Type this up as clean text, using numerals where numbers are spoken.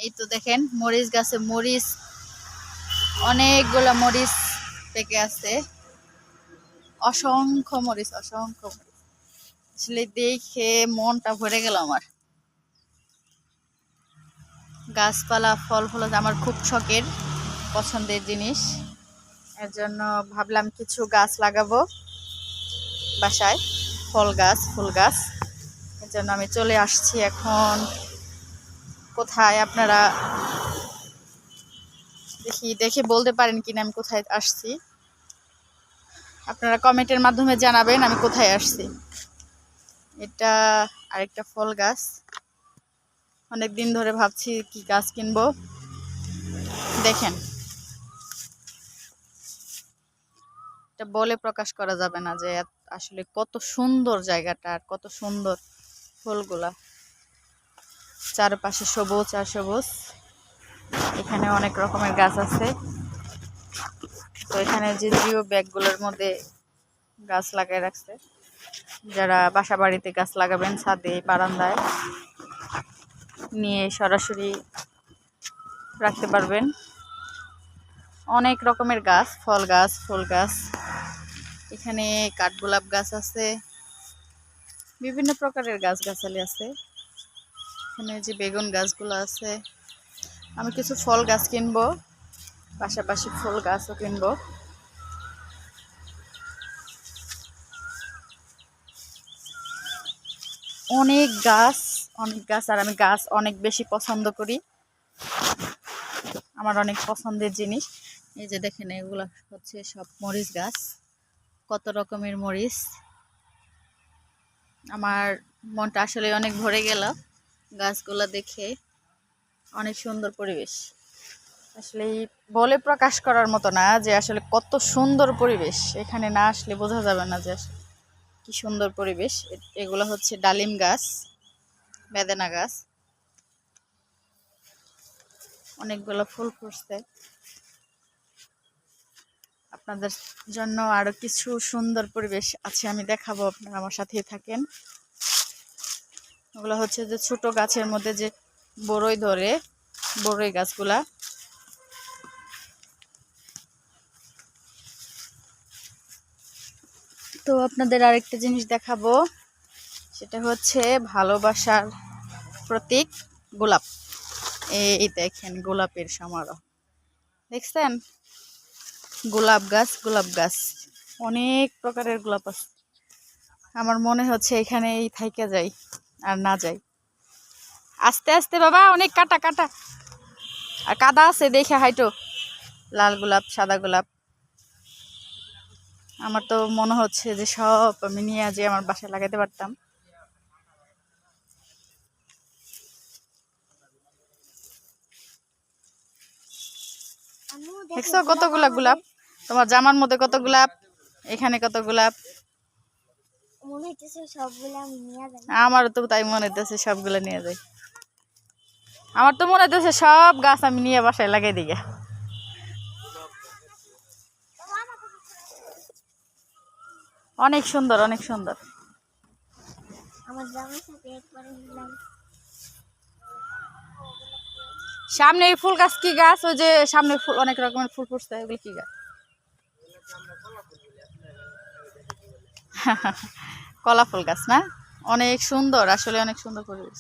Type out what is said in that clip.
এই তো দেখেন মরিচ গাছে মরিচ, অনেকগুলা মরিচ পেকে আছে, অসংখ্য মরিচ, অসংখ্য মরিচ। আসলে দেখে মনটা ভরে গেল আমার। গাছপালা ফল ফল আমার খুব শখের, পছন্দের জিনিস। এর জন্য ভাবলাম কিছু গাছ লাগাবো বাসায়, ফল গাছ, ফুল গাছ। এর জন্য আমি চলে আসছি এখন। কোথায় আপনারা দেখে বলতে পারেন কিনা আমি কোথায় আসছি? আপনারা কমেন্টের মাধ্যমে জানাবেন আমি কোথায় আসছি। এটা আরেকটা ফল গাছ। অনেক দিন ধরে ভাবছি কি গাছ কিনবো। দেখেন, এটা বলে প্রকাশ করা যাবে না যে আসলে কত সুন্দর জায়গাটা, আর কত সুন্দর ফুলগুলা, চারপাশে সবুজ আর সবুজ। এখানে অনেক রকমের গাছ আছে। তো এখানে যে জিও ব্যাগগুলোর মধ্যে গাছ লাগাই রাখছে, যারা বাসা বাড়িতে গাছ লাগাবেন ছাদে বারান্দায় নিয়ে সরাসরি রাখতে পারবেন। অনেক রকমের গাছ, ফল গাছ, ফুল গাছ। এখানে কাঠগোলাপ গাছ আছে, বিভিন্ন প্রকারের গাছগাছালি আছে। এখানে যে বেগুন গাছগুলো আছে। আমি কিছু ফল গাছ কিনবো, পাশাপাশি ফুল গাছও কিনবো। অনেক গাছ, অনেক গাছ। আর আমি গাছ অনেক বেশি পছন্দ করি, আমার অনেক পছন্দের জিনিস। এই যে দেখেন, এগুলো হচ্ছে সব মরিচ গাছ, কত রকমের মরিচ। আমার মনটা আসলে অনেক ভরে গেল গাছগুলো দেখে। অনেক সুন্দর পরিবেশ, আসলে বলে প্রকাশ করার মতো না যে আসলে কত সুন্দর পরিবেশ। এখানে না আসলে বোঝা যাবে না যে কি সুন্দর পরিবেশ। এগুলো হচ্ছে ডালিম গাছ, বেদানা গাছ। অনেকগুলো ফুল ফুটছে। আপনাদের জন্য আরো কিছু সুন্দর পরিবেশ আছে, আমি দেখাবো, আপনারা আমার সাথেই থাকেন। ওগুলো হচ্ছে যে ছোট গাছের মধ্যে যে বড়ই ধরে, বড়ই গাছগুলা। তো আপনাদের আরেকটা জিনিস দেখাবো, সেটা হচ্ছে ভালোবাসার প্রতীক গোলাপ। এই দেখেন গোলাপের সমারোহ, দেখছেন? গোলাপ গাছ, গোলাপ গাছ, অনেক প্রকারের গোলাপ আছে। আমার মনে হচ্ছে এখানেই থাইকা যাই আর না যাই। আস্তে আস্তে বাবা, অনেক কাটা কাটা আর কাদা আছে, দেখে হাইটো। লাল গোলাপ, সাদা গোলাপ। আমার তো মনে হচ্ছে যে সব আমি নিয়ে যে আমার বাসায় লাগাতে পারতাম। দেখছো কতগুলা গোলাপ? তোমার জামার মধ্যে কত গোলাপ, এখানে কত গোলাপ। আমারও তো তাই মনে হইতেছে সবগুলা নিয়ে যাই। আমার তো মনে হইতেছে সব গাছ আমি নিয়ে বাসায় লাগাই দিই। অনেক সুন্দর, অনেক সুন্দর। সামনে এই ফুল গাছ কি গাছ? ওই যে সামনে ফুল, অনেক রকমের ফুল ফুটছে, ওগুলো কি গাছ? কলা ফুল গাছ না? অনেক সুন্দর, আসলে অনেক সুন্দর পরিবেশ।